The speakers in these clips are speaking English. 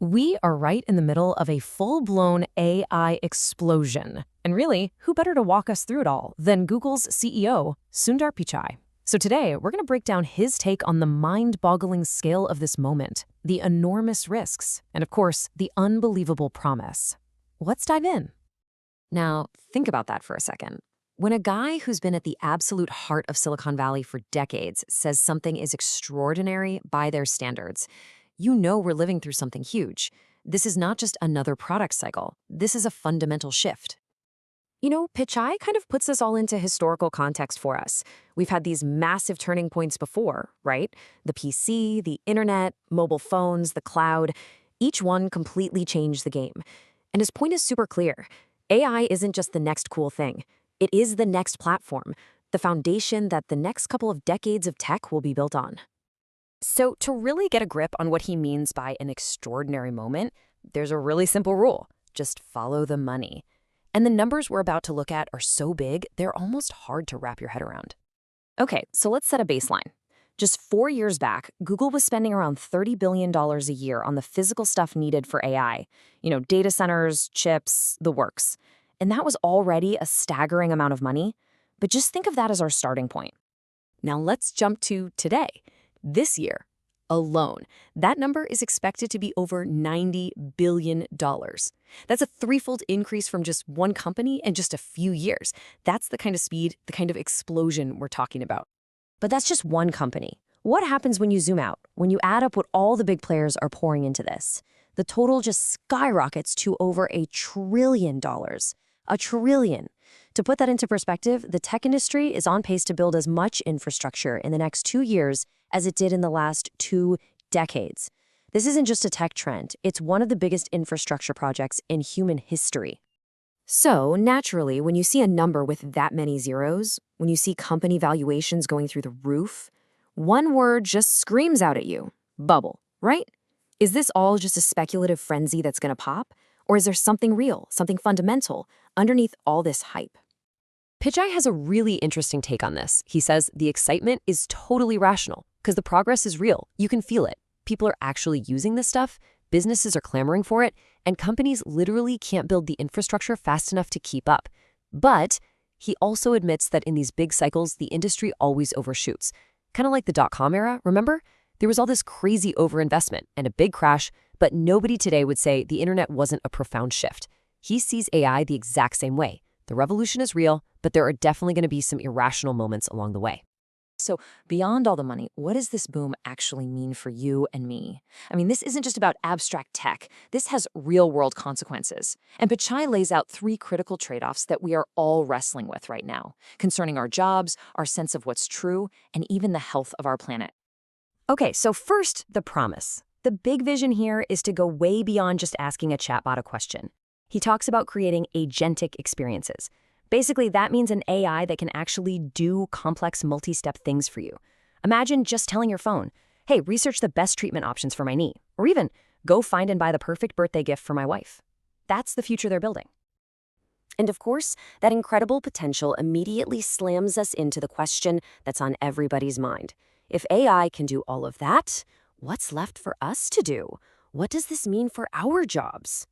We are right in the middle of a full-blown AI explosion. And really, who better to walk us through it all than Google's CEO, Sundar Pichai? So today, we're going to break down his take on the mind-boggling scale of this moment, the enormous risks, and of course, the unbelievable promise. Let's dive in. Now, think about that for a second. When a guy who's been at the absolute heart of Silicon Valley for decades says something is extraordinary by their standards, you know we're living through something huge. This is not just another product cycle. This is a fundamental shift. Pichai kind of puts this all into historical context for us. We've had these massive turning points before, right? The PC, the internet, mobile phones, the cloud, each one completely changed the game. And his point is super clear. AI isn't just the next cool thing. It is the next platform, the foundation that the next couple of decades of tech will be built on. So to really get a grip on what he means by an extraordinary moment, there's a really simple rule. Just follow the money. And the numbers we're about to look at are so big, they're almost hard to wrap your head around. Okay, so let's set a baseline. Just 4 years back, Google was spending around $30 billion a year on the physical stuff needed for AI. Data centers, chips, the works. And that was already a staggering amount of money. But just think of that as our starting point. Now let's jump to today. This year alone, that number is expected to be over $90 billion. That's a threefold increase from just one company in just a few years. That's the kind of speed, the kind of explosion we're talking about. But that's just one company. What happens when you zoom out, when you add up what all the big players are pouring into this? The total just skyrockets to over $1 trillion. $1 trillion. To put that into perspective, the tech industry is on pace to build as much infrastructure in the next 2 years as it did in the last 2 decades. This isn't just a tech trend. It's one of the biggest infrastructure projects in human history. So, naturally, when you see a number with that many zeros, when you see company valuations going through the roof, one word just screams out at you: bubble, right? Is this all just a speculative frenzy that's going to pop? Or is there something real, something fundamental, underneath all this hype? Pichai has a really interesting take on this. He says the excitement is totally rational because the progress is real. You can feel it. People are actually using this stuff, businesses are clamoring for it, and companies literally can't build the infrastructure fast enough to keep up. But he also admits that in these big cycles, the industry always overshoots. Kind of like the dot-com era, remember? There was all this crazy overinvestment and a big crash, but nobody today would say the internet wasn't a profound shift. He sees AI the exact same way. The revolution is real, but there are definitely going to be some irrational moments along the way. So beyond all the money, what does this boom actually mean for you and me? I mean, this isn't just about abstract tech. This has real-world consequences. And Pichai lays out 3 critical trade-offs that we are all wrestling with right now, concerning our jobs, our sense of what's true, and even the health of our planet. Okay, so first, the promise. The big vision here is to go way beyond just asking a chatbot a question. He talks about creating agentic experiences. Basically, that means an AI that can actually do complex multi-step things for you. Imagine just telling your phone, hey, research the best treatment options for my knee, or even go find and buy the perfect birthday gift for my wife. That's the future they're building. And of course, that incredible potential immediately slams us into the question that's on everybody's mind. If AI can do all of that, what's left for us to do? What does this mean for our jobs?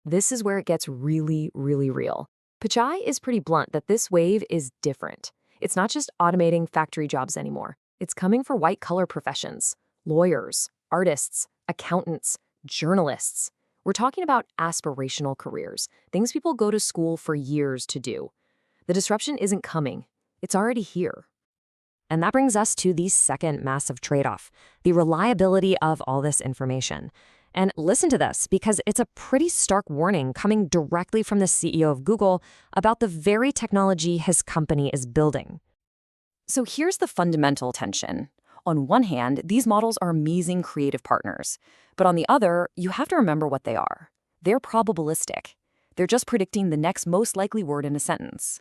This is where it gets really, really real. Pichai is pretty blunt that this wave is different. It's not just automating factory jobs anymore. It's coming for white-collar professions, lawyers, artists, accountants, journalists. We're talking about aspirational careers, things people go to school for years to do. The disruption isn't coming. It's already here. And that brings us to the second massive trade-off, the reliability of all this information. And listen to this, because it's a pretty stark warning coming directly from the CEO of Google about the very technology his company is building. So here's the fundamental tension. On one hand, these models are amazing creative partners. But on the other, you have to remember what they are. They're probabilistic. They're just predicting the next most likely word in a sentence.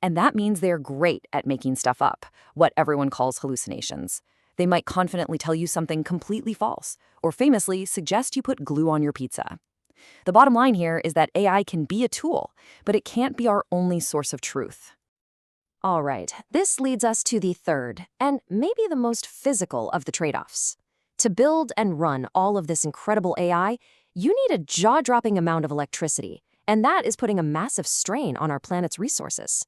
And that means they're great at making stuff up, what everyone calls hallucinations. They might confidently tell you something completely false, or famously suggest you put glue on your pizza. The bottom line here is that AI can be a tool, but it can't be our only source of truth. All right, this leads us to the third, and maybe the most physical of the trade-offs. To build and run all of this incredible AI, You need a jaw-dropping amount of electricity, and that is putting a massive strain on our planet's resources.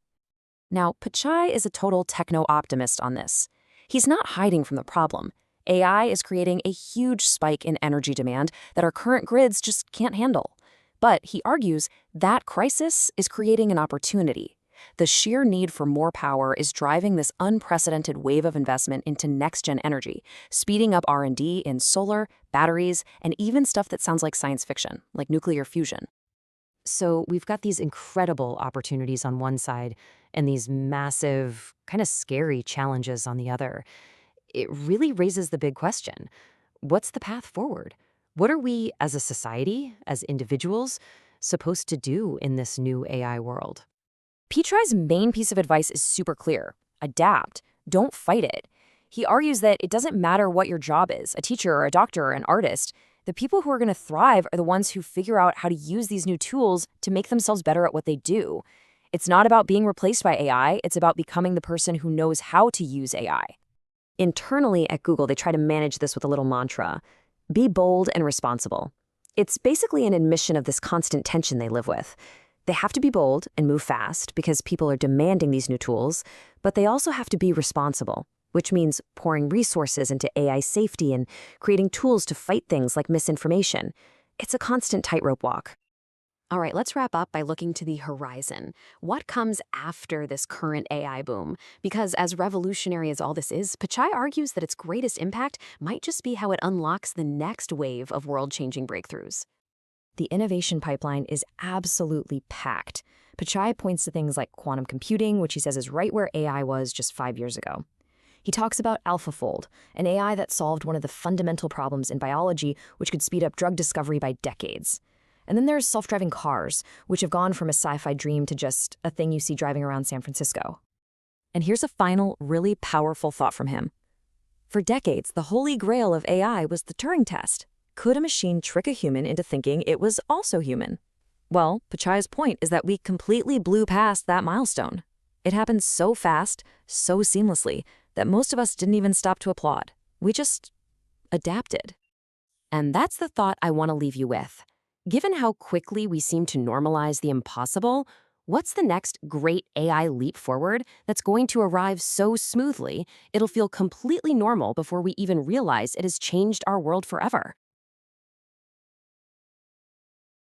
Now, Pichai is a total techno-optimist on this. He's not hiding from the problem. AI is creating a huge spike in energy demand that our current grids just can't handle. But he argues that crisis is creating an opportunity. The sheer need for more power is driving this unprecedented wave of investment into next-gen energy, speeding up R&D in solar, batteries, and even stuff that sounds like science fiction, like nuclear fusion. So we've got these incredible opportunities on one side and these massive, kind of scary challenges on the other. It really raises the big question. What's the path forward? What are we as a society, as individuals, supposed to do in this new AI world? Pichai's main piece of advice is super clear. Adapt. Don't fight it. He argues that it doesn't matter what your job is, a teacher or a doctor or an artist. The people who are going to thrive are the ones who figure out how to use these new tools to make themselves better at what they do. It's not about being replaced by AI, it's about becoming the person who knows how to use AI. Internally at Google, they try to manage this with a little mantra: be bold and responsible. It's basically an admission of this constant tension they live with. They have to be bold and move fast because people are demanding these new tools, but they also have to be responsible, which means pouring resources into AI safety and creating tools to fight things like misinformation. It's a constant tightrope walk. All right, let's wrap up by looking to the horizon. What comes after this current AI boom? Because as revolutionary as all this is, Pichai argues that its greatest impact might just be how it unlocks the next wave of world-changing breakthroughs. The innovation pipeline is absolutely packed. Pichai points to things like quantum computing, which he says is right where AI was just 5 years ago. He talks about AlphaFold, an AI that solved one of the fundamental problems in biology, which could speed up drug discovery by decades. And then there's self-driving cars, which have gone from a sci-fi dream to just a thing you see driving around San Francisco. And here's a final, really powerful thought from him. For decades, the holy grail of AI was the Turing test. Could a machine trick a human into thinking it was also human? Well, Pichai's point is that we completely blew past that milestone. It happened so fast, so seamlessly, that most of us didn't even stop to applaud. We just adapted. And that's the thought I want to leave you with. Given how quickly we seem to normalize the impossible, what's the next great AI leap forward that's going to arrive so smoothly it'll feel completely normal before we even realize it has changed our world forever?